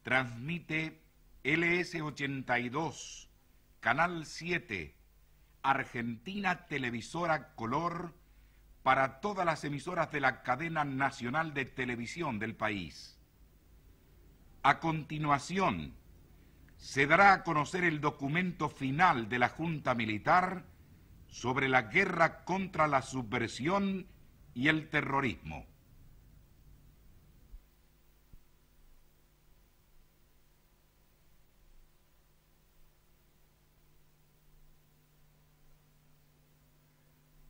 Transmite LS82, Canal 7, Argentina Televisora Color, para todas las emisoras de la cadena nacional de televisión del país. A continuación, se dará a conocer el documento final de la Junta Militar sobre la guerra contra la subversión y el terrorismo.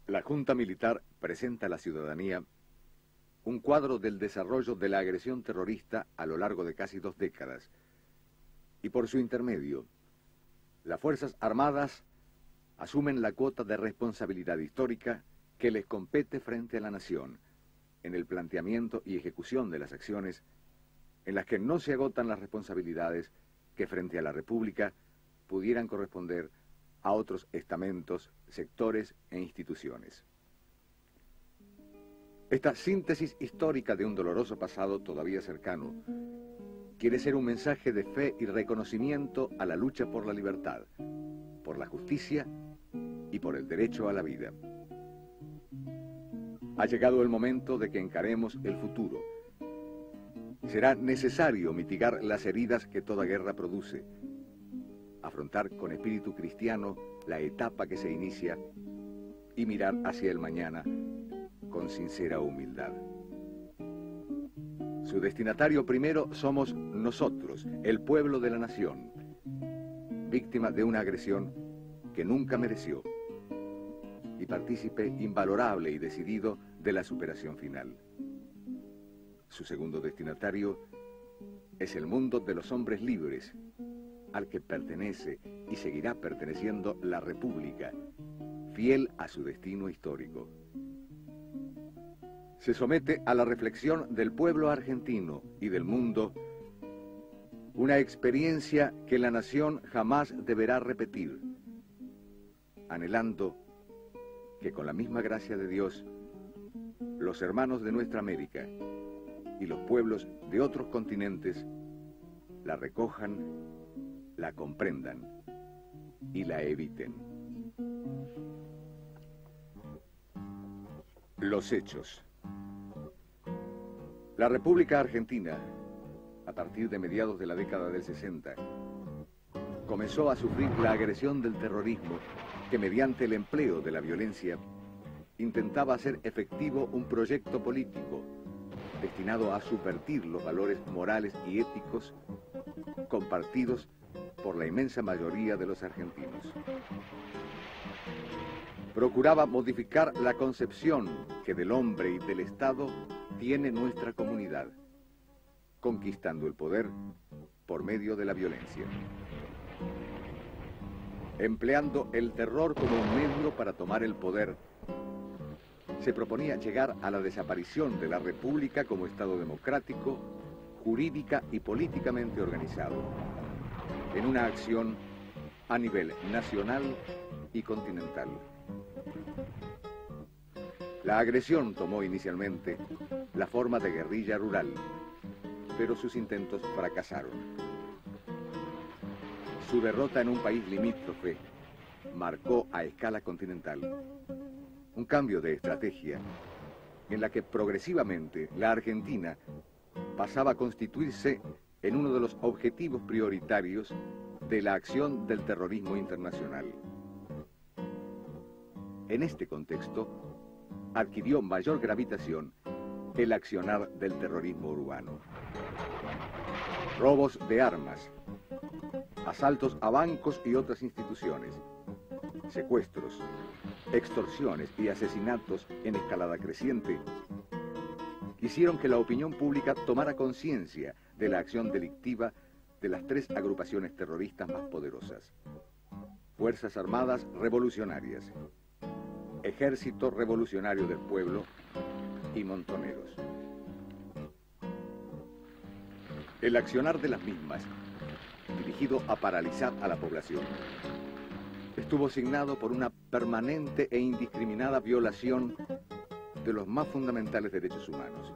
La Junta Militar presenta a la ciudadanía un cuadro del desarrollo de la agresión terrorista a lo largo de casi 2 décadas, y por su intermedio, las Fuerzas Armadas asumen la cuota de responsabilidad histórica que les compete frente a la nación, en el planteamiento y ejecución de las acciones en las que no se agotan las responsabilidades que frente a la República pudieran corresponder a otros estamentos, sectores e instituciones. Esta síntesis histórica de un doloroso pasado todavía cercano quiere ser un mensaje de fe y reconocimiento a la lucha por la libertad, por la justicia y por el derecho a la vida. Ha llegado el momento de que encaremos el futuro. Será necesario mitigar las heridas que toda guerra produce, afrontar con espíritu cristiano la etapa que se inicia y mirar hacia el mañana con sincera humildad. Su destinatario primero somos nosotros, el pueblo de la nación, víctima de una agresión que nunca mereció y partícipe invalorable y decidido de la superación final. Su segundo destinatario es el mundo de los hombres libres, al que pertenece y seguirá perteneciendo la República, fiel a su destino histórico. Se somete a la reflexión del pueblo argentino y del mundo una experiencia que la nación jamás deberá repetir, anhelando que con la misma gracia de Dios, los hermanos de nuestra América y los pueblos de otros continentes la recojan, la comprendan y la eviten. Los hechos. La República Argentina, a partir de mediados de la década del 60, comenzó a sufrir la agresión del terrorismo que, mediante el empleo de la violencia, intentaba hacer efectivo un proyecto político destinado a subvertir los valores morales y éticos compartidos por la inmensa mayoría de los argentinos. Procuraba modificar la concepción que del hombre y del Estado tiene nuestra comunidad, conquistando el poder por medio de la violencia, empleando el terror como un medio para tomar el poder. Se proponía llegar a la desaparición de la República como Estado democrático, jurídica y políticamente organizado, en una acción a nivel nacional y continental. La agresión tomó inicialmente la forma de guerrilla rural, pero sus intentos fracasaron. Su derrota en un país limítrofe marcó a escala continental un cambio de estrategia en la que progresivamente la Argentina pasaba a constituirse en uno de los objetivos prioritarios de la acción del terrorismo internacional. En este contexto, adquirió mayor gravitación el accionar del terrorismo urbano. Robos de armas, asaltos a bancos y otras instituciones, secuestros, extorsiones y asesinatos en escalada creciente hicieron que la opinión pública tomara conciencia de la acción delictiva de las 3 agrupaciones terroristas más poderosas: Fuerzas Armadas Revolucionarias, Ejército Revolucionario del Pueblo y Montoneros. El accionar de las mismas, dirigido a paralizar a la población, estuvo signado por una permanente e indiscriminada violación de los más fundamentales derechos humanos.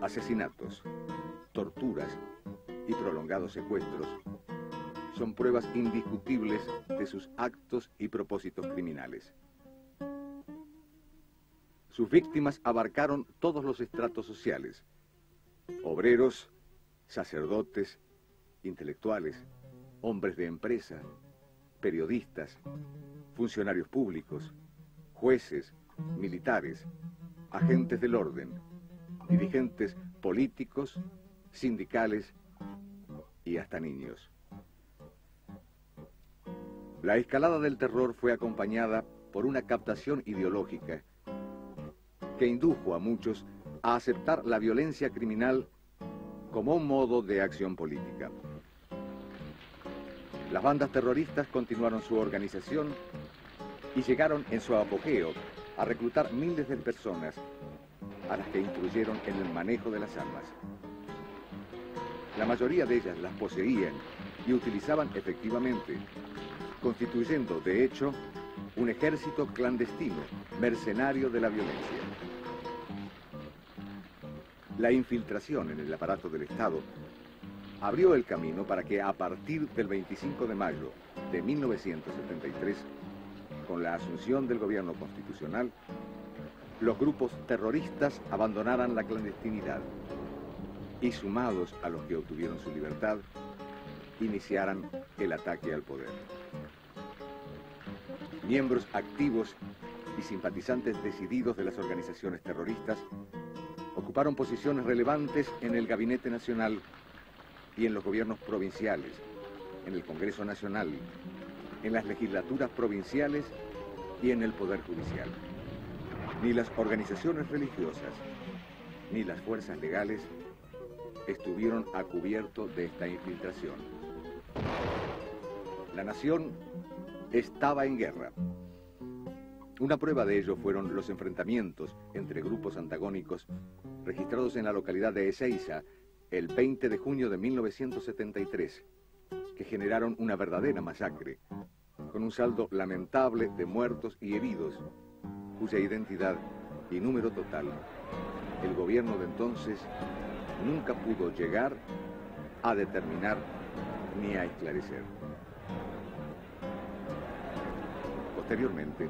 Asesinatos, torturas, y prolongados secuestros son pruebas indiscutibles de sus actos y propósitos criminales. Sus víctimas abarcaron todos los estratos sociales: obreros, sacerdotes, intelectuales, hombres de empresa, periodistas, funcionarios públicos, jueces, militares, agentes del orden, dirigentes políticos, sindicales y hasta niños. La escalada del terror fue acompañada por una captación ideológica que indujo a muchos a aceptar la violencia criminal como un modo de acción política. Las bandas terroristas continuaron su organización y llegaron en su apogeo a reclutar miles de personas a las que instruyeron en el manejo de las armas. La mayoría de ellas las poseían y utilizaban efectivamente, constituyendo de hecho un ejército clandestino, mercenario de la violencia. La infiltración en el aparato del Estado abrió el camino para que a partir del 25 de mayo de 1973, con la asunción del gobierno constitucional, los grupos terroristas abandonaran la clandestinidad y, sumados a los que obtuvieron su libertad, iniciaran el ataque al poder. Miembros activos y simpatizantes decididos de las organizaciones terroristas ocuparon posiciones relevantes en el Gabinete Nacional y en los gobiernos provinciales, en el Congreso Nacional, en las legislaturas provinciales y en el Poder Judicial. Ni las organizaciones religiosas ni las fuerzas legales estuvieron a cubierto de esta infiltración. La nación estaba en guerra. Una prueba de ello fueron los enfrentamientos entre grupos antagónicos registrados en la localidad de Ezeiza el 20 de junio de 1973, que generaron una verdadera masacre, con un saldo lamentable de muertos y heridos, cuya identidad y número total el gobierno de entonces nunca pudo llegar a determinar ni a esclarecer. Posteriormente,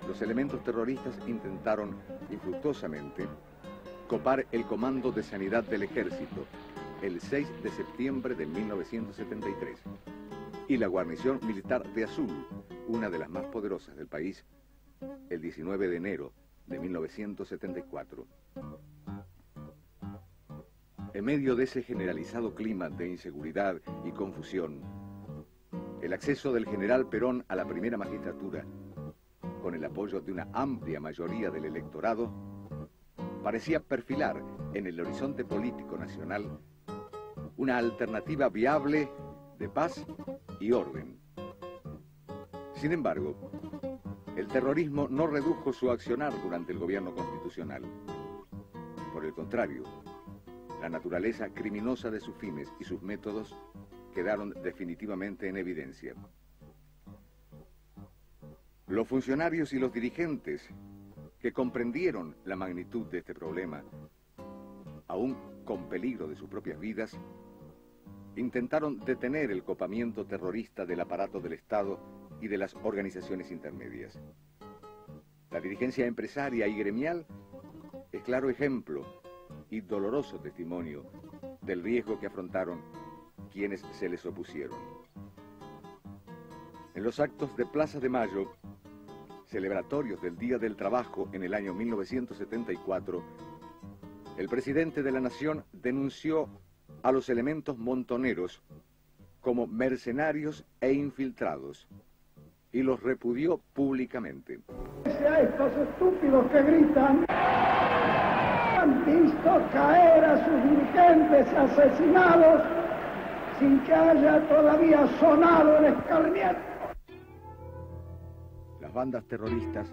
los elementos terroristas intentaron infructuosamente copar el Comando de Sanidad del Ejército el 6 de septiembre de 1973 y la guarnición militar de Azul, una de las más poderosas del país, el 19 de enero de 1974. En medio de ese generalizado clima de inseguridad y confusión, el acceso del general Perón a la primera magistratura, con el apoyo de una amplia mayoría del electorado, parecía perfilar en el horizonte político nacional una alternativa viable de paz y orden. Sin embargo, el terrorismo no redujo su accionar durante el gobierno constitucional. Por el contrario, la naturaleza criminosa de sus fines y sus métodos quedaron definitivamente en evidencia. Los funcionarios y los dirigentes que comprendieron la magnitud de este problema, aún con peligro de sus propias vidas, intentaron detener el copamiento terrorista del aparato del Estado y de las organizaciones intermedias. La dirigencia empresaria y gremial es claro ejemplo y doloroso testimonio del riesgo que afrontaron quienes se les opusieron. En los actos de Plaza de Mayo, celebratorios del Día del Trabajo en el año 1974, el presidente de la Nación denunció a los elementos montoneros como mercenarios e infiltrados y los repudió públicamente. A estos estúpidos que gritan, han visto caer a sus dirigentes asesinados sin que haya todavía sonado el escarmiento. Las bandas terroristas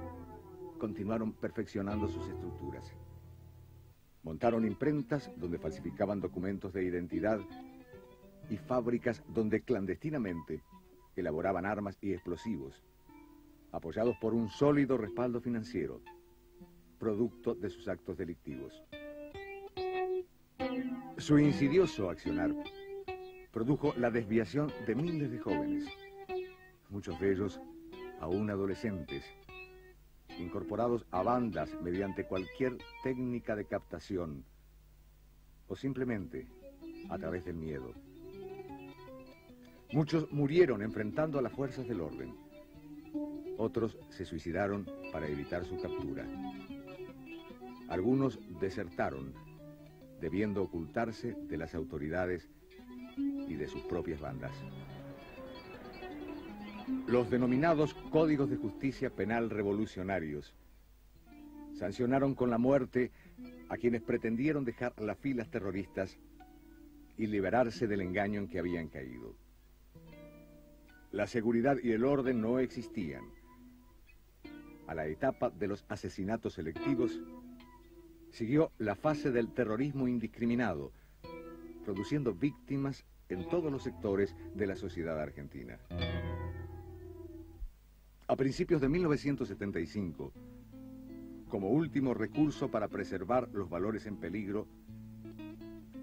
continuaron perfeccionando sus estructuras. Montaron imprentas donde falsificaban documentos de identidad y fábricas donde clandestinamente elaboraban armas y explosivos, apoyados por un sólido respaldo financiero, producto de sus actos delictivos. Su insidioso accionar produjo la desviación de miles de jóvenes, muchos de ellos aún adolescentes, incorporados a bandas mediante cualquier técnica de captación o simplemente a través del miedo. Muchos murieron enfrentando a las fuerzas del orden. Otros se suicidaron para evitar su captura. Algunos desertaron, debiendo ocultarse de las autoridades y de sus propias bandas. Los denominados Códigos de Justicia Penal Revolucionarios sancionaron con la muerte a quienes pretendieron dejar las filas terroristas y liberarse del engaño en que habían caído. La seguridad y el orden no existían. A la etapa de los asesinatos selectivos siguió la fase del terrorismo indiscriminado, produciendo víctimas en todos los sectores de la sociedad argentina. A principios de 1975, como último recurso para preservar los valores en peligro,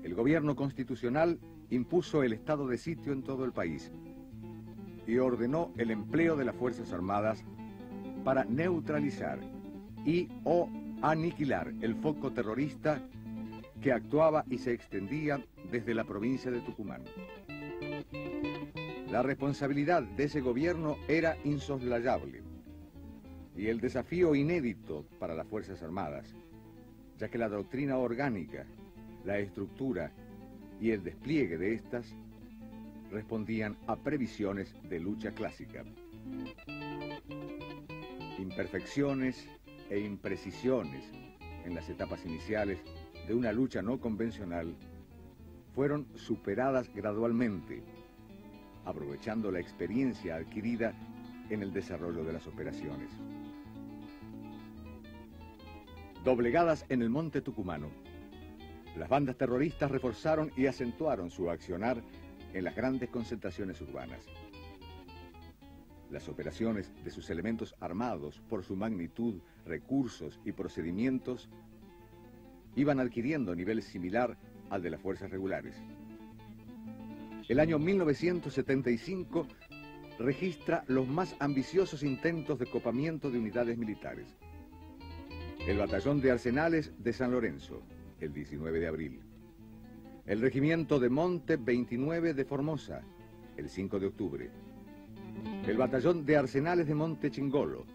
el gobierno constitucional impuso el estado de sitio en todo el país y ordenó el empleo de las Fuerzas Armadas para neutralizar y o aniquilar el foco terrorista que actuaba y se extendía desde la provincia de Tucumán. La responsabilidad de ese gobierno era insoslayable y el desafío inédito para las Fuerzas Armadas, ya que la doctrina orgánica, la estructura y el despliegue de estas respondían a previsiones de lucha clásica. Imperfecciones e imprecisiones en las etapas iniciales de una lucha no convencional fueron superadas gradualmente, aprovechando la experiencia adquirida en el desarrollo de las operaciones. Doblegadas en el monte tucumano, las bandas terroristas reforzaron y acentuaron su accionar en las grandes concentraciones urbanas. Las operaciones de sus elementos armados, por su magnitud, recursos y procedimientos, iban adquiriendo nivel similar al de las fuerzas regulares. El año 1975 registra los más ambiciosos intentos de copamiento de unidades militares. El Batallón de Arsenales de San Lorenzo, el 19 de abril. El Regimiento de Monte 29 de Formosa, el 5 de octubre. El Batallón de Arsenales de Monte Chingolo,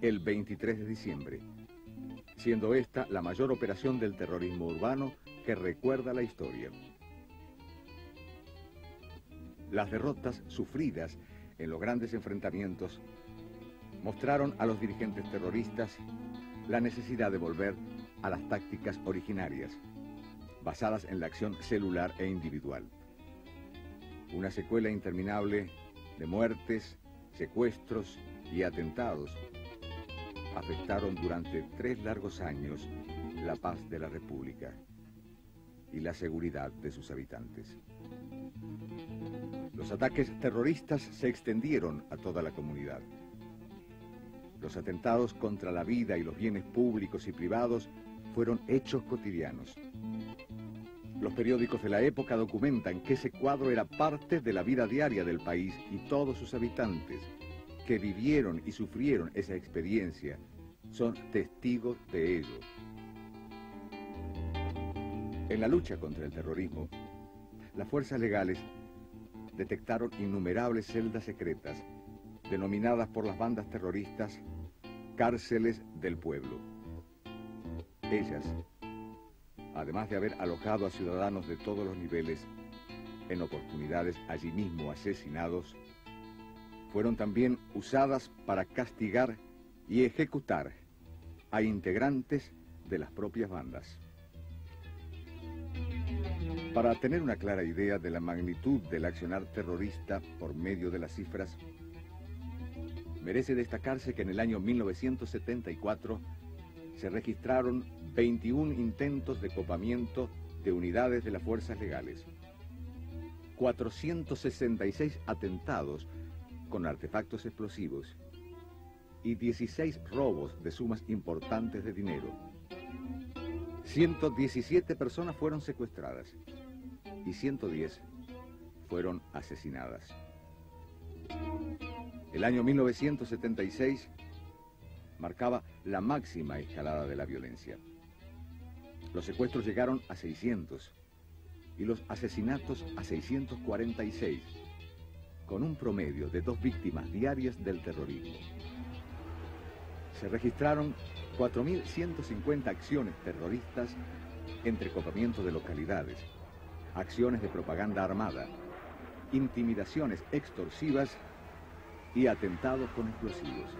el 23 de diciembre, siendo esta la mayor operación del terrorismo urbano que recuerda la historia. Las derrotas sufridas en los grandes enfrentamientos mostraron a los dirigentes terroristas la necesidad de volver a las tácticas originarias, basadas en la acción celular e individual. Una secuela interminable de muertes, secuestros y atentados afectaron durante 3 largos años la paz de la República y la seguridad de sus habitantes. Los ataques terroristas se extendieron a toda la comunidad. Los atentados contra la vida y los bienes públicos y privados fueron hechos cotidianos. Los periódicos de la época documentan que ese cuadro era parte de la vida diaria del país y todos sus habitantes, que vivieron y sufrieron esa experiencia, son testigos de ello. En la lucha contra el terrorismo, las fuerzas legales detectaron innumerables celdas secretas, denominadas por las bandas terroristas cárceles del pueblo. Ellas, además de haber alojado a ciudadanos de todos los niveles, en oportunidades allí mismo asesinados, fueron también usadas para castigar y ejecutar a integrantes de las propias bandas. Para tener una clara idea de la magnitud del accionar terrorista por medio de las cifras, merece destacarse que en el año 1974 se registraron 21 intentos de copamiento de unidades de las fuerzas legales, 466 atentados con artefactos explosivos y 16 robos de sumas importantes de dinero, 117 personas fueron secuestradas y 110 fueron asesinadas. El año 1976 marcaba la máxima escalada de la violencia. Los secuestros llegaron a 600 y los asesinatos a 646, con un promedio de 2 víctimas diarias del terrorismo. Se registraron 4.150 acciones terroristas entre copamiento de localidades, acciones de propaganda armada, intimidaciones extorsivas y atentados con explosivos.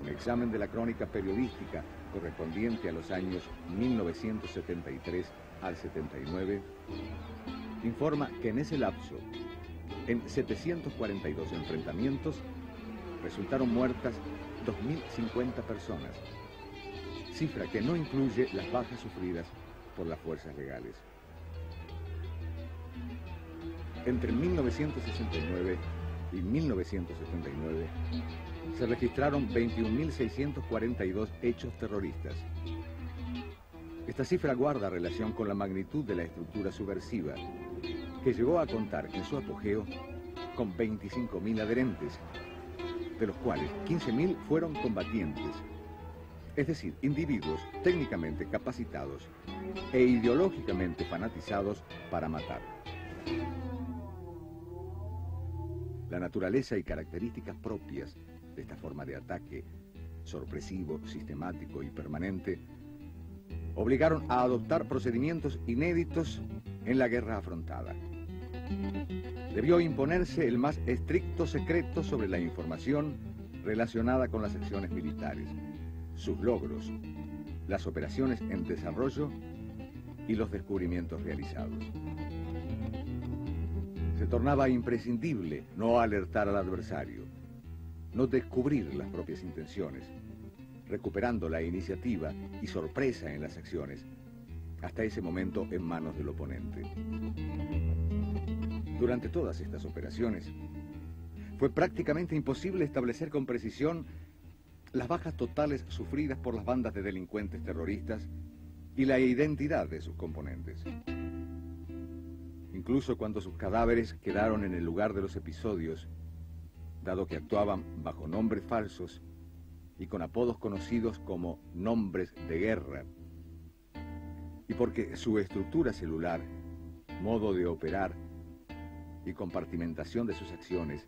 Un examen de la crónica periodística correspondiente a los años 1973 al 79 informa que en ese lapso, en 742 enfrentamientos, resultaron muertas 2.050 personas, cifra que no incluye las bajas sufridas por las fuerzas legales. Entre 1969 y 1979 se registraron 21.642 hechos terroristas. Esta cifra guarda relación con la magnitud de la estructura subversiva, que llegó a contar en su apogeo con 25.000 adherentes, de los cuales 15.000 fueron combatientes, es decir, individuos técnicamente capacitados e ideológicamente fanatizados para matar. La naturaleza y características propias de esta forma de ataque, sorpresivo, sistemático y permanente, obligaron a adoptar procedimientos inéditos en la guerra afrontada. Debió imponerse el más estricto secreto sobre la información relacionada con las acciones militares, sus logros, las operaciones en desarrollo y los descubrimientos realizados. Se tornaba imprescindible no alertar al adversario, no descubrir las propias intenciones, recuperando la iniciativa y sorpresa en las acciones, hasta ese momento en manos del oponente. Durante todas estas operaciones, fue prácticamente imposible establecer con precisión las bajas totales sufridas por las bandas de delincuentes terroristas y la identidad de sus componentes. Incluso cuando sus cadáveres quedaron en el lugar de los episodios, dado que actuaban bajo nombres falsos y con apodos conocidos como nombres de guerra, y porque su estructura celular, modo de operar y compartimentación de sus acciones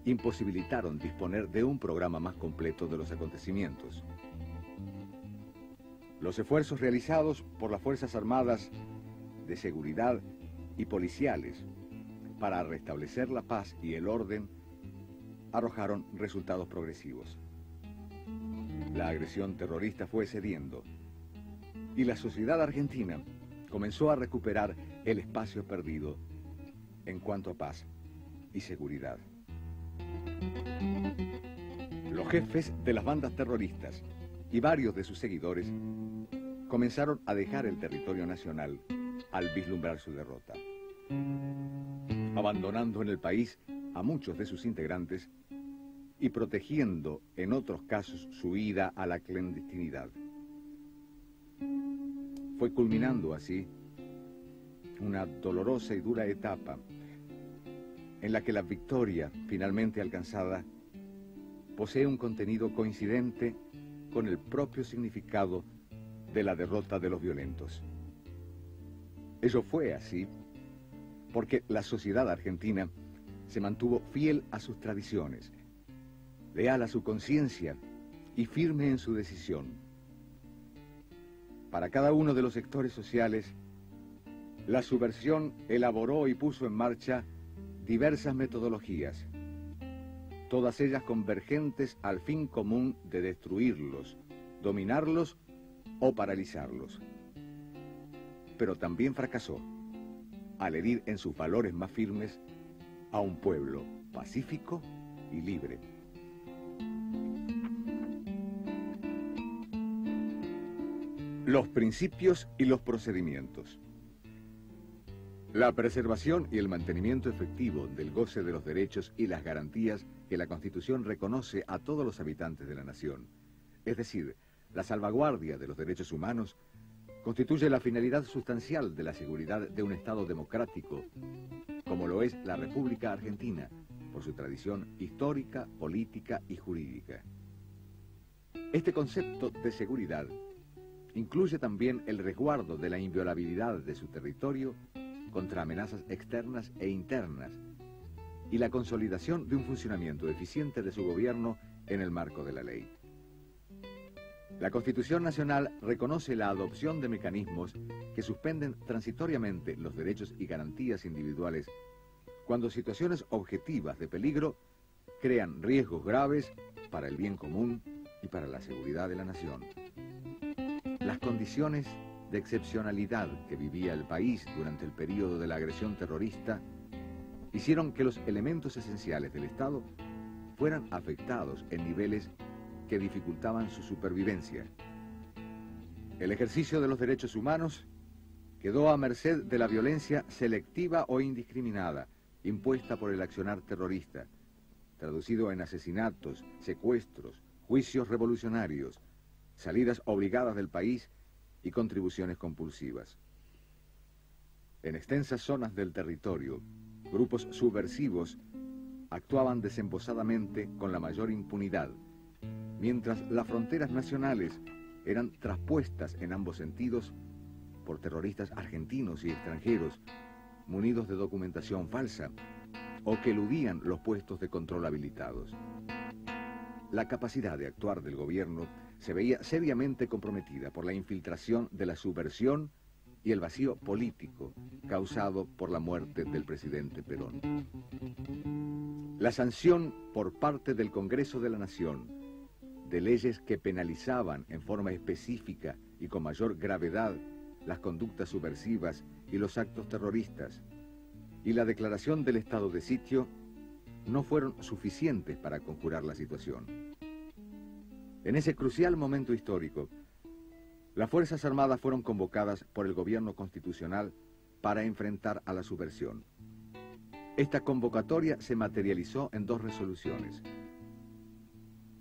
imposibilitaron disponer de un programa más completo de los acontecimientos. Los esfuerzos realizados por las Fuerzas Armadas de Seguridad y policiales para restablecer la paz y el orden arrojaron resultados progresivos. La agresión terrorista fue cediendo y la sociedad argentina comenzó a recuperar el espacio perdido en cuanto a paz y seguridad. Los jefes de las bandas terroristas y varios de sus seguidores comenzaron a dejar el territorio nacional al vislumbrar su derrota, abandonando en el país a muchos de sus integrantes y protegiendo en otros casos su ida a la clandestinidad. Fue culminando así una dolorosa y dura etapa en la que la victoria finalmente alcanzada posee un contenido coincidente con el propio significado de la derrota de los violentos. Ello fue así porque la sociedad argentina se mantuvo fiel a sus tradiciones, leal a su conciencia y firme en su decisión. Para cada uno de los sectores sociales, la subversión elaboró y puso en marcha diversas metodologías, todas ellas convergentes al fin común de destruirlos, dominarlos o paralizarlos. Pero también fracasó al herir en sus valores más firmes a un pueblo pacífico y libre. Los principios y los procedimientos. La preservación y el mantenimiento efectivo del goce de los derechos y las garantías que la Constitución reconoce a todos los habitantes de la nación, es decir, la salvaguardia de los derechos humanos constituye la finalidad sustancial de la seguridad de un Estado democrático, como lo es la República Argentina, por su tradición histórica, política y jurídica. Este concepto de seguridad incluye también el resguardo de la inviolabilidad de su territorio contra amenazas externas e internas y la consolidación de un funcionamiento eficiente de su gobierno en el marco de la ley. La Constitución Nacional reconoce la adopción de mecanismos que suspenden transitoriamente los derechos y garantías individuales cuando situaciones objetivas de peligro crean riesgos graves para el bien común y para la seguridad de la nación. Las condiciones de excepcionalidad que vivía el país durante el período de la agresión terrorista hicieron que los elementos esenciales del Estado fueran afectados en niveles que dificultaban su supervivencia. El ejercicio de los derechos humanos quedó a merced de la violencia selectiva o indiscriminada impuesta por el accionar terrorista, traducido en asesinatos, secuestros, juicios revolucionarios, salidas obligadas del país y contribuciones compulsivas. En extensas zonas del territorio, grupos subversivos actuaban desembosadamente con la mayor impunidad, mientras las fronteras nacionales eran traspuestas en ambos sentidos por terroristas argentinos y extranjeros, munidos de documentación falsa, o que eludían los puestos de control habilitados. La capacidad de actuar del gobierno se veía seriamente comprometida por la infiltración de la subversión y el vacío político causado por la muerte del presidente Perón. La sanción por parte del Congreso de la Nación de leyes que penalizaban en forma específica y con mayor gravedad las conductas subversivas y los actos terroristas, y la declaración del estado de sitio no fueron suficientes para conjurar la situación. En ese crucial momento histórico, las Fuerzas Armadas fueron convocadas por el gobierno constitucional para enfrentar a la subversión. Esta convocatoria se materializó en dos resoluciones.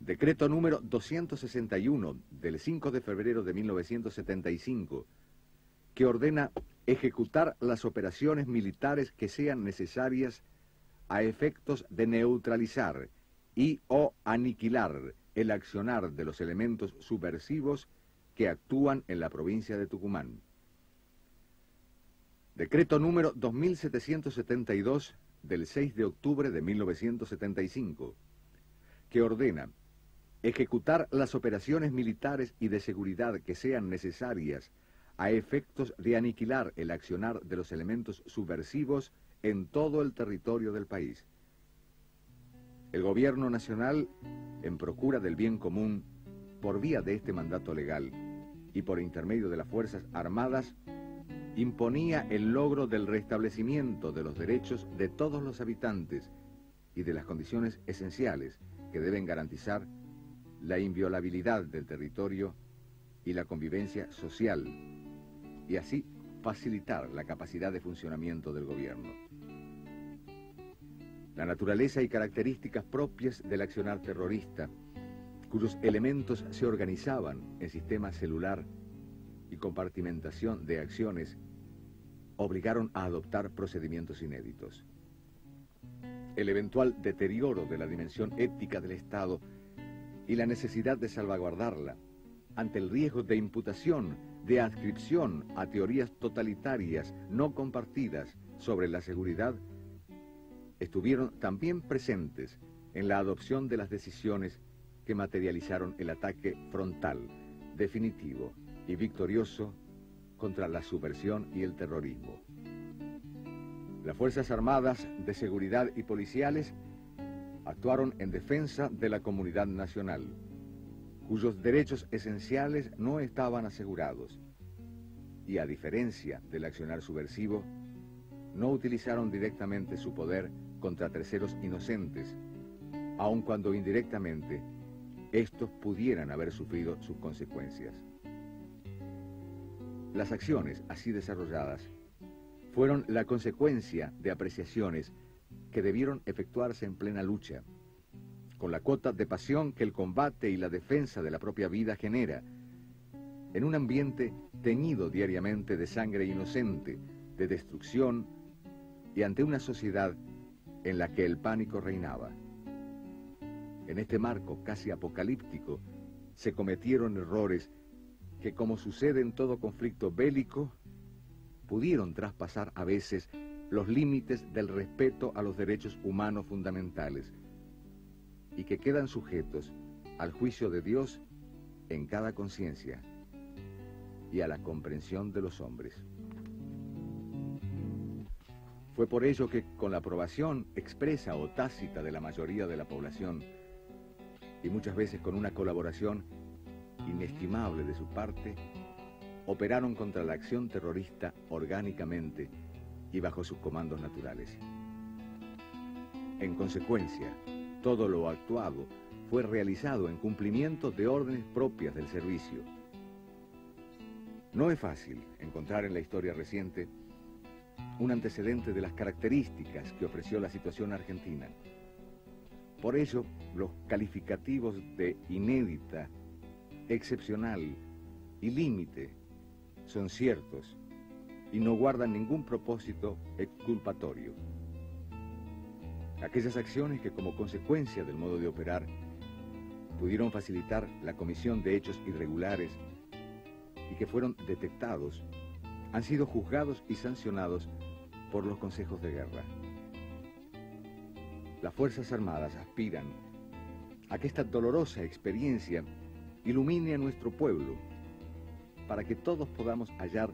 Decreto número 261 del 5 de febrero de 1975, que ordena ejecutar las operaciones militares que sean necesarias a efectos de neutralizar y o aniquilar el accionar de los elementos subversivos que actúan en la provincia de Tucumán. Decreto número 2772 del 6 de octubre de 1975, que ordena ejecutar las operaciones militares y de seguridad que sean necesarias a efectos de aniquilar el accionar de los elementos subversivos en todo el territorio del país. El gobierno nacional, en procura del bien común, por vía de este mandato legal y por intermedio de las Fuerzas Armadas, imponía el logro del restablecimiento de los derechos de todos los habitantes y de las condiciones esenciales que deben garantizar la inviolabilidad del territorio y la convivencia social, y así facilitar la capacidad de funcionamiento del gobierno. La naturaleza y características propias del accionar terrorista, cuyos elementos se organizaban en sistema celular y compartimentación de acciones, obligaron a adoptar procedimientos inéditos. El eventual deterioro de la dimensión ética del Estado y la necesidad de salvaguardarla ante el riesgo de imputación, de adscripción a teorías totalitarias no compartidas sobre la seguridad, estuvieron también presentes en la adopción de las decisiones que materializaron el ataque frontal, definitivo y victorioso contra la subversión y el terrorismo. Las Fuerzas Armadas de Seguridad y policiales actuaron en defensa de la comunidad nacional, cuyos derechos esenciales no estaban asegurados, y a diferencia del accionar subversivo, no utilizaron directamente su poder contra terceros inocentes, aun cuando indirectamente estos pudieran haber sufrido sus consecuencias. Las acciones así desarrolladas fueron la consecuencia de apreciaciones que debieron efectuarse en plena lucha, con la cuota de pasión que el combate y la defensa de la propia vida genera, en un ambiente teñido diariamente de sangre inocente, de destrucción, y ante una sociedad en la que el pánico reinaba. En este marco casi apocalíptico se cometieron errores que, como sucede en todo conflicto bélico, pudieron traspasar a veces los límites del respeto a los derechos humanos fundamentales y que quedan sujetos al juicio de Dios en cada conciencia y a la comprensión de los hombres. Fue por ello que, con la aprobación expresa o tácita de la mayoría de la población, y muchas veces con una colaboración inestimable de su parte, operaron contra la acción terrorista orgánicamente y bajo sus comandos naturales. En consecuencia, todo lo actuado fue realizado en cumplimiento de órdenes propias del servicio. No es fácil encontrar en la historia reciente un antecedente de las características que ofreció la situación argentina. Por ello, los calificativos de inédita, excepcional y límite son ciertos y no guardan ningún propósito exculpatorio. Aquellas acciones que, como consecuencia del modo de operar, pudieron facilitar la comisión de hechos irregulares y que fueron detectados, han sido juzgados y sancionados por los consejos de guerra. Las Fuerzas Armadas aspiran a que esta dolorosa experiencia ilumine a nuestro pueblo, para que todos podamos hallar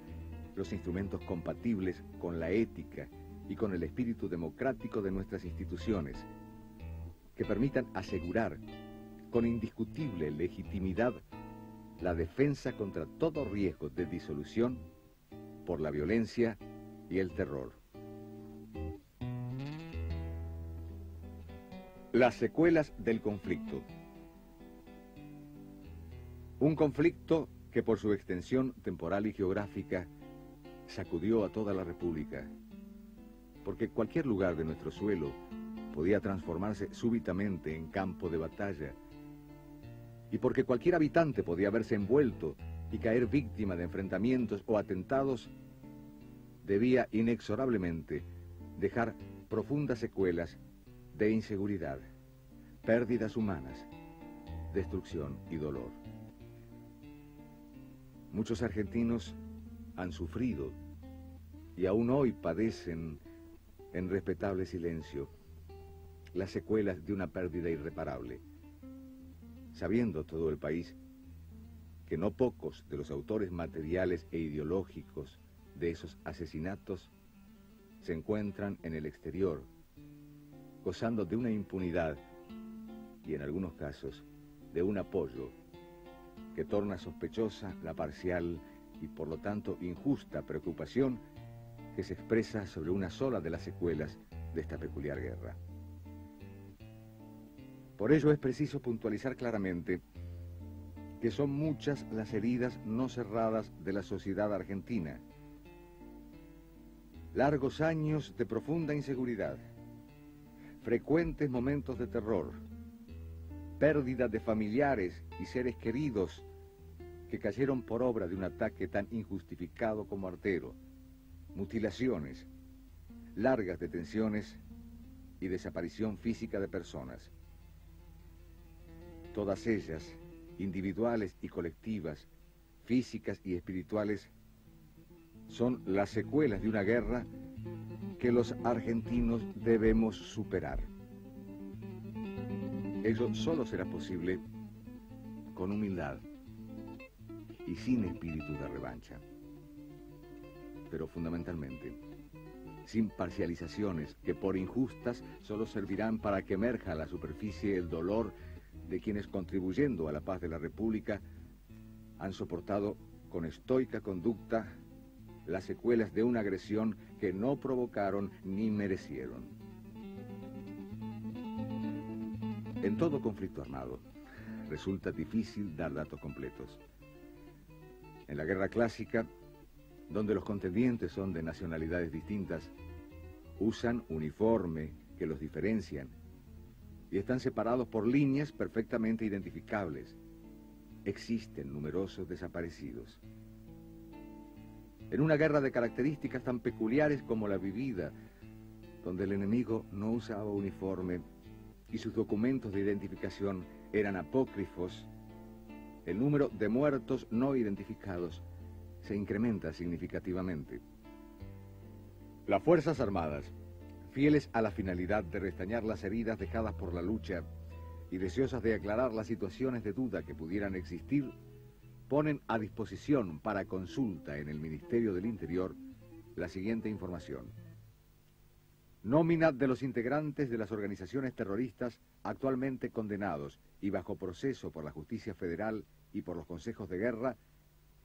los instrumentos compatibles con la ética y con el espíritu democrático de nuestras instituciones, que permitan asegurar con indiscutible legitimidad la defensa contra todo riesgo de disolución por la violencia y el terror. Las secuelas del conflicto. Un conflicto que, por su extensión temporal y geográfica, sacudió a toda la República, porque cualquier lugar de nuestro suelo podía transformarse súbitamente en campo de batalla, y porque cualquier habitante podía verse envuelto y caer víctima de enfrentamientos o atentados, debía inexorablemente dejar profundas secuelas de inseguridad, pérdidas humanas, destrucción y dolor. Muchos argentinos han sufrido y aún hoy padecen en respetable silencio las secuelas de una pérdida irreparable, sabiendo todo el país que no pocos de los autores materiales e ideológicos de esos asesinatos se encuentran en el exterior, gozando de una impunidad y en algunos casos de un apoyo que torna sospechosa la parcial y por lo tanto injusta preocupación que se expresa sobre una sola de las secuelas de esta peculiar guerra. Por ello es preciso puntualizar claramente que son muchas las heridas no cerradas de la sociedad argentina. Largos años de profunda inseguridad, frecuentes momentos de terror, pérdida de familiares y seres queridos que cayeron por obra de un ataque tan injustificado como artero, mutilaciones, largas detenciones y desaparición física de personas. Todas ellas, individuales y colectivas, físicas y espirituales, son las secuelas de una guerra que los argentinos debemos superar. Ello solo será posible con humildad y sin espíritu de revancha. Pero fundamentalmente, sin parcializaciones que por injustas solo servirán para que emerja a la superficie el dolor de quienes, contribuyendo a la paz de la República, han soportado con estoica conducta las secuelas de una agresión que no provocaron ni merecieron. En todo conflicto armado, resulta difícil dar datos completos. En la guerra clásica, donde los contendientes son de nacionalidades distintas, usan uniforme que los diferencian y están separados por líneas perfectamente identificables. existen numerosos desaparecidos. En una guerra de características tan peculiares como la vivida, donde el enemigo no usaba uniforme y sus documentos de identificación eran apócrifos, el número de muertos no identificados se incrementa significativamente. Las Fuerzas Armadas, fieles a la finalidad de restañar las heridas dejadas por la lucha y deseosas de aclarar las situaciones de duda que pudieran existir, ponen a disposición para consulta en el Ministerio del Interior la siguiente información. Nómina de los integrantes de las organizaciones terroristas actualmente condenados y bajo proceso por la Justicia Federal y por los consejos de guerra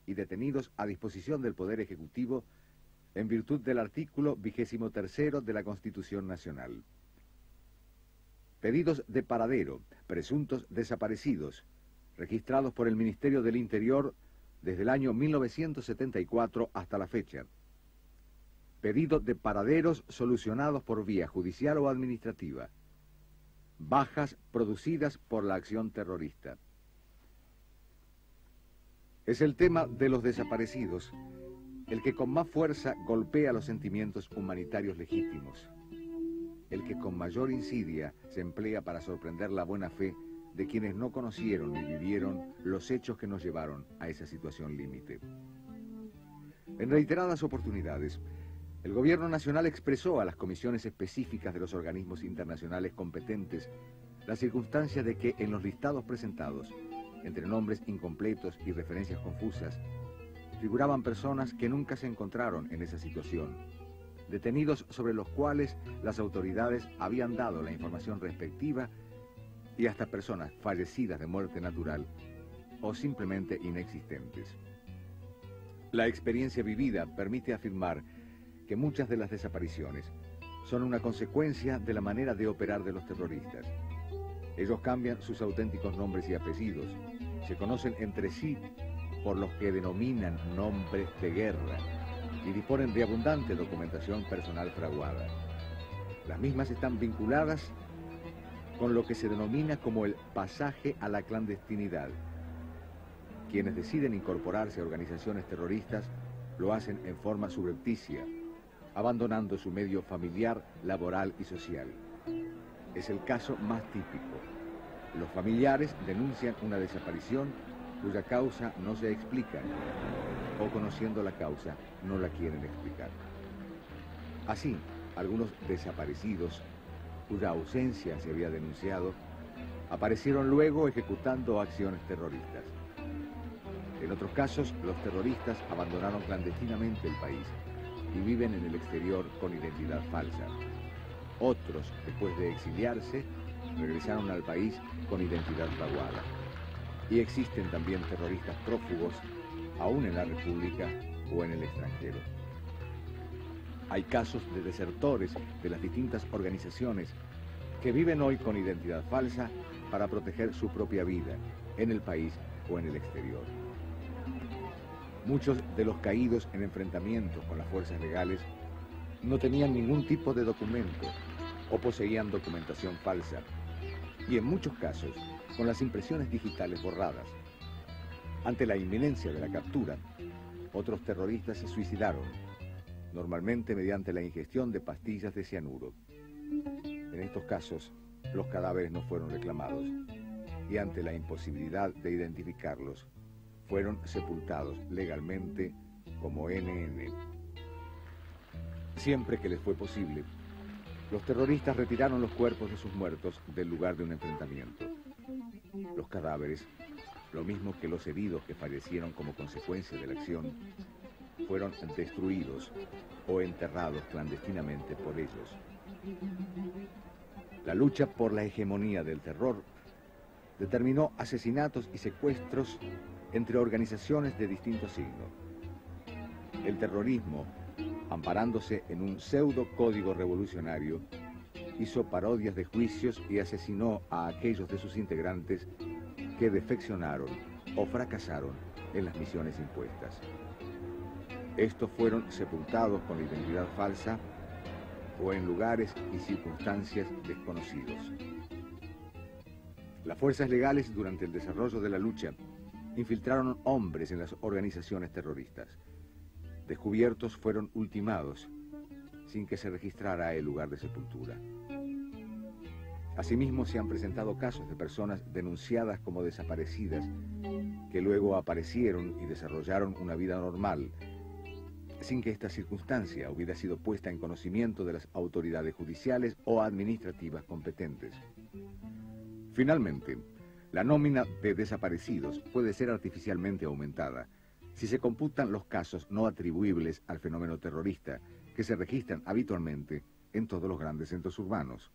y detenidos a disposición del Poder Ejecutivo en virtud del artículo 23 de la Constitución Nacional. Pedidos de paradero, presuntos desaparecidos, registrados por el Ministerio del Interior desde el año 1974 hasta la fecha. Pedidos de paraderos solucionados por vía judicial o administrativa. Bajas producidas por la acción terrorista. Es el tema de los desaparecidos el que con más fuerza golpea los sentimientos humanitarios legítimos, el que con mayor insidia se emplea para sorprender la buena fe de quienes no conocieron ni vivieron los hechos que nos llevaron a esa situación límite. En reiteradas oportunidades, el Gobierno Nacional expresó a las comisiones específicas de los organismos internacionales competentes la circunstancia de que en los listados presentados, entre nombres incompletos y referencias confusas, figuraban personas que nunca se encontraron en esa situación, detenidos sobre los cuales las autoridades habían dado la información respectiva y hasta personas fallecidas de muerte natural o simplemente inexistentes. La experiencia vivida permite afirmar que muchas de las desapariciones son una consecuencia de la manera de operar de los terroristas. Ellos cambian sus auténticos nombres y apellidos, se conocen entre sí por los que denominan nombres de guerra y disponen de abundante documentación personal fraguada. Las mismas están vinculadas con lo que se denomina como el pasaje a la clandestinidad. Quienes deciden incorporarse a organizaciones terroristas lo hacen en forma subrepticia, abandonando su medio familiar, laboral y social. Es el caso más típico. Los familiares denuncian una desaparición cuya causa no se explica, o conociendo la causa, no la quieren explicar. Así, algunos desaparecidos, cuya ausencia se había denunciado, aparecieron luego ejecutando acciones terroristas. En otros casos, los terroristas abandonaron clandestinamente el país y viven en el exterior con identidad falsa. Otros, después de exiliarse, regresaron al país con identidad fraguada. Y existen también terroristas prófugos, aún en la República o en el extranjero. Hay casos de desertores de las distintas organizaciones que viven hoy con identidad falsa para proteger su propia vida, en el país o en el exterior. Muchos de los caídos en enfrentamientos con las fuerzas legales no tenían ningún tipo de documento o poseían documentación falsa, y en muchos casos con las impresiones digitales borradas. Ante la inminencia de la captura, otros terroristas se suicidaron, normalmente mediante la ingestión de pastillas de cianuro. En estos casos, los cadáveres no fueron reclamados y ante la imposibilidad de identificarlos, fueron sepultados legalmente como NN. Siempre que les fue posible, los terroristas retiraron los cuerpos de sus muertos del lugar de un enfrentamiento. Los cadáveres, lo mismo que los heridos que fallecieron como consecuencia de la acción, fueron destruidos o enterrados clandestinamente por ellos. La lucha por la hegemonía del terror determinó asesinatos y secuestros entre organizaciones de distinto signo. El terrorismo, amparándose en un pseudo código revolucionario, hizo parodias de juicios y asesinó a aquellos de sus integrantes que defeccionaron o fracasaron en las misiones impuestas. Estos fueron sepultados con identidad falsa o en lugares y circunstancias desconocidos. Las fuerzas legales, durante el desarrollo de la lucha, infiltraron hombres en las organizaciones terroristas. Descubiertos, fueron ultimados sin que se registrara el lugar de sepultura. Asimismo, se han presentado casos de personas denunciadas como desaparecidas que luego aparecieron y desarrollaron una vida normal, sin que esta circunstancia hubiera sido puesta en conocimiento de las autoridades judiciales o administrativas competentes. Finalmente, la nómina de desaparecidos puede ser artificialmente aumentada si se computan los casos no atribuibles al fenómeno terrorista que se registran habitualmente en todos los grandes centros urbanos.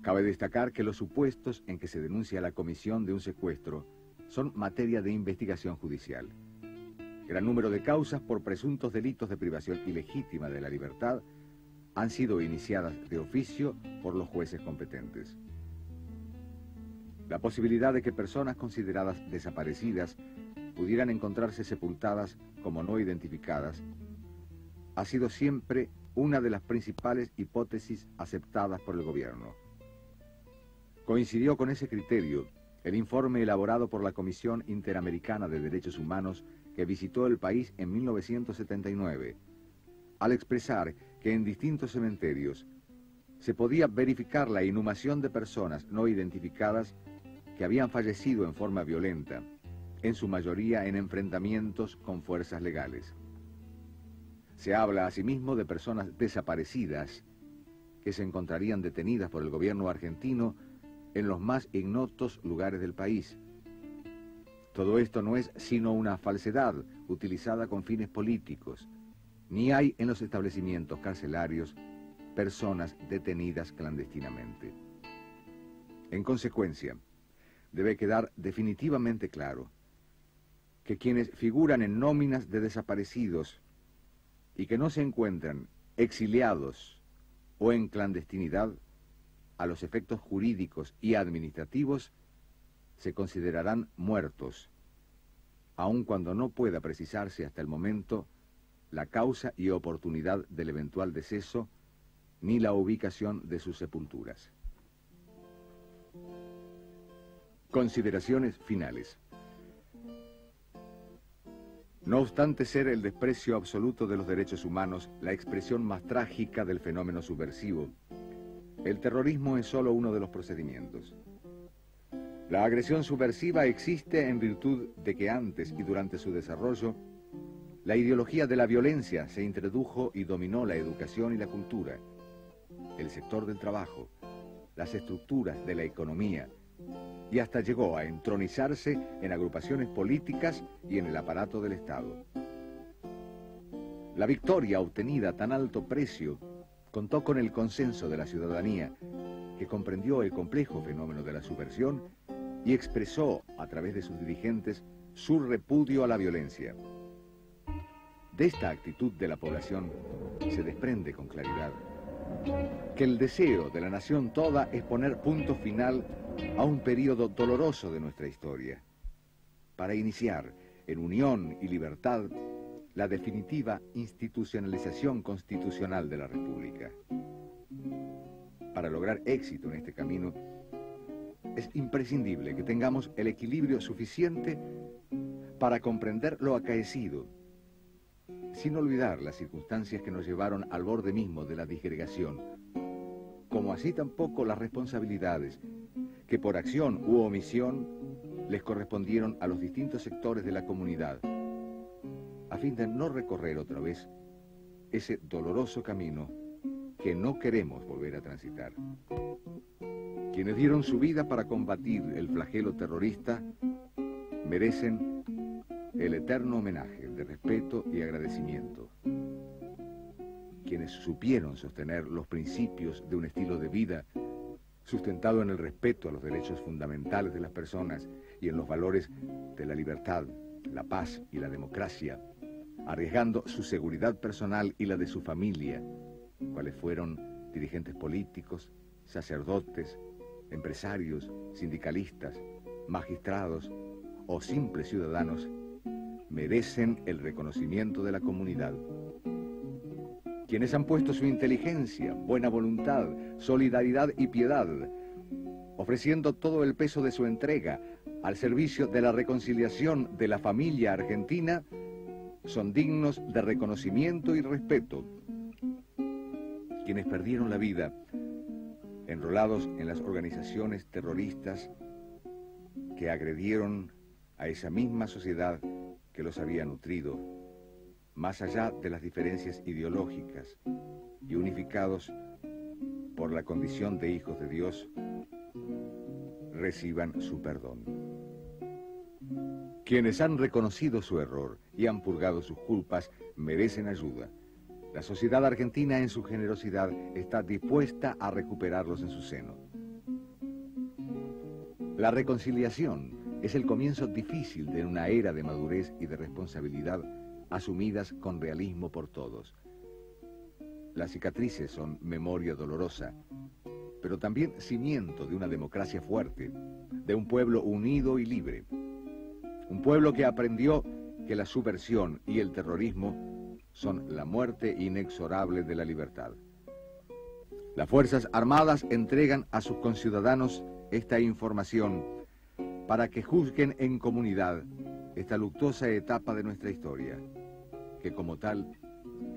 Cabe destacar que los supuestos en que se denuncia la comisión de un secuestro son materia de investigación judicial. Gran número de causas por presuntos delitos de privación ilegítima de la libertad han sido iniciadas de oficio por los jueces competentes. La posibilidad de que personas consideradas desaparecidas pudieran encontrarse sepultadas como no identificadas ha sido siempre una de las principales hipótesis aceptadas por el gobierno. Coincidió con ese criterio el informe elaborado por la Comisión Interamericana de Derechos Humanos que visitó el país en 1979, al expresar que en distintos cementerios se podía verificar la inhumación de personas no identificadas que habían fallecido en forma violenta, en su mayoría en enfrentamientos con fuerzas legales. Se habla asimismo de personas desaparecidas que se encontrarían detenidas por el gobierno argentino en los más ignotos lugares del país. Todo esto no es sino una falsedad utilizada con fines políticos. Ni hay en los establecimientos carcelarios personas detenidas clandestinamente. En consecuencia, debe quedar definitivamente claro que quienes figuran en nóminas de desaparecidos y que no se encuentran exiliados o en clandestinidad, a los efectos jurídicos y administrativos, se considerarán muertos, aun cuando no pueda precisarse hasta el momento la causa y oportunidad del eventual deceso, ni la ubicación de sus sepulturas. Consideraciones finales. No obstante ser el desprecio absoluto de los derechos humanos la expresión más trágica del fenómeno subversivo, el terrorismo es solo uno de los procedimientos. La agresión subversiva existe en virtud de que antes y durante su desarrollo, la ideología de la violencia se introdujo y dominó la educación y la cultura, el sector del trabajo, las estructuras de la economía, y hasta llegó a entronizarse en agrupaciones políticas y en el aparato del Estado. La victoria obtenida a tan alto precio contó con el consenso de la ciudadanía, que comprendió el complejo fenómeno de la subversión y expresó, a través de sus dirigentes, su repudio a la violencia. De esta actitud de la población se desprende con claridad que el deseo de la nación toda es poner punto final a un periodo doloroso de nuestra historia, para iniciar, en unión y libertad, la definitiva institucionalización constitucional de la República. Para lograr éxito en este camino, es imprescindible que tengamos el equilibrio suficiente para comprender lo acaecido, sin olvidar las circunstancias que nos llevaron al borde mismo de la disgregación, como así tampoco las responsabilidades que por acción u omisión les correspondieron a los distintos sectores de la comunidad, a fin de no recorrer otra vez ese doloroso camino que no queremos volver a transitar. Quienes dieron su vida para combatir el flagelo terrorista merecen el eterno homenaje de respeto y agradecimiento. Quienes supieron sostener los principios de un estilo de vida sustentado en el respeto a los derechos fundamentales de las personas y en los valores de la libertad, la paz y la democracia, arriesgando su seguridad personal y la de su familia, cuales fueron dirigentes políticos, sacerdotes, empresarios, sindicalistas, magistrados o simples ciudadanos, merecen el reconocimiento de la comunidad. Quienes han puesto su inteligencia, buena voluntad, solidaridad y piedad, ofreciendo todo el peso de su entrega al servicio de la reconciliación de la familia argentina, son dignos de reconocimiento y respeto. Quienes perdieron la vida enrolados en las organizaciones terroristas que agredieron a esa misma sociedad que los había nutrido, más allá de las diferencias ideológicas, y unificados por la condición de hijos de Dios, reciban su perdón. Quienes han reconocido su error y han purgado sus culpas merecen ayuda. La sociedad argentina en su generosidad está dispuesta a recuperarlos en su seno. La reconciliación es el comienzo difícil de una era de madurez y de responsabilidad asumidas con realismo por todos. Las cicatrices son memoria dolorosa, pero también cimiento de una democracia fuerte, de un pueblo unido y libre. Un pueblo que aprendió que la subversión y el terrorismo son la muerte inexorable de la libertad. Las Fuerzas Armadas entregan a sus conciudadanos esta información para que juzguen en comunidad esta luctuosa etapa de nuestra historia, que como tal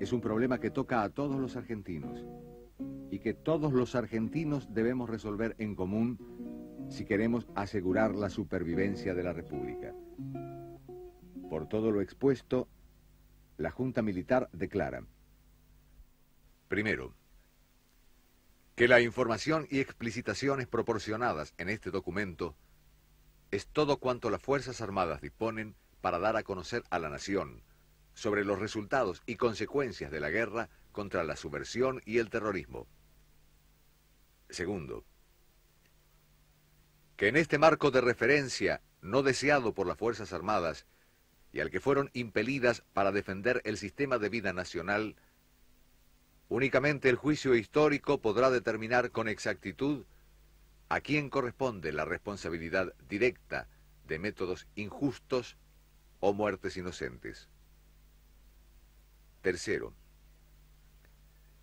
es un problema que toca a todos los argentinos y que todos los argentinos debemos resolver en común si queremos asegurar la supervivencia de la República. Por todo lo expuesto, la Junta Militar declara: primero, que la información y explicitaciones proporcionadas en este documento es todo cuanto las Fuerzas Armadas disponen para dar a conocer a la nación sobre los resultados y consecuencias de la guerra contra la subversión y el terrorismo. Segundo, que en este marco de referencia no deseado por las Fuerzas Armadas y al que fueron impelidas para defender el sistema de vida nacional, únicamente el juicio histórico podrá determinar con exactitud a quién corresponde la responsabilidad directa de métodos injustos o muertes inocentes. Tercero,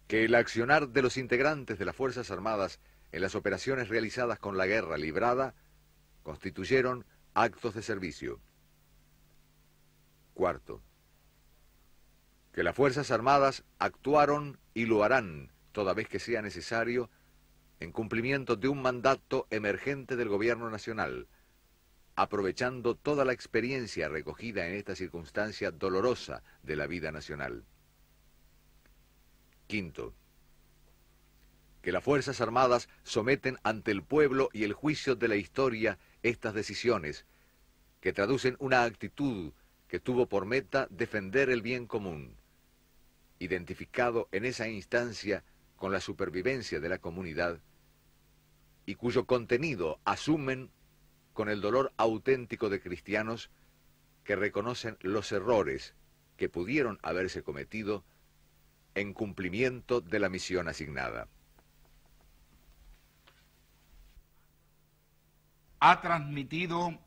que el accionar de los integrantes de las Fuerzas Armadas en las operaciones realizadas con la guerra librada constituyeron actos de servicio. Cuarto, que las Fuerzas Armadas actuaron y lo harán toda vez que sea necesario en cumplimiento de un mandato emergente del Gobierno Nacional, aprovechando toda la experiencia recogida en esta circunstancia dolorosa de la vida nacional. Quinto, que las Fuerzas Armadas someten ante el pueblo y el juicio de la historia estas decisiones, que traducen una actitud que tuvo por meta defender el bien común, identificado en esa instancia con la supervivencia de la comunidad, y cuyo contenido asumen con el dolor auténtico de cristianos que reconocen los errores que pudieron haberse cometido en cumplimiento de la misión asignada. Ha transmitido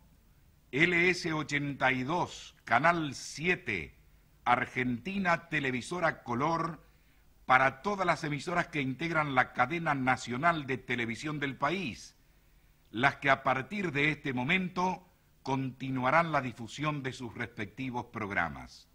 LS82, Canal 7, Argentina Televisora Color, para todas las emisoras que integran la cadena nacional de televisión del país, las que a partir de este momento continuarán la difusión de sus respectivos programas.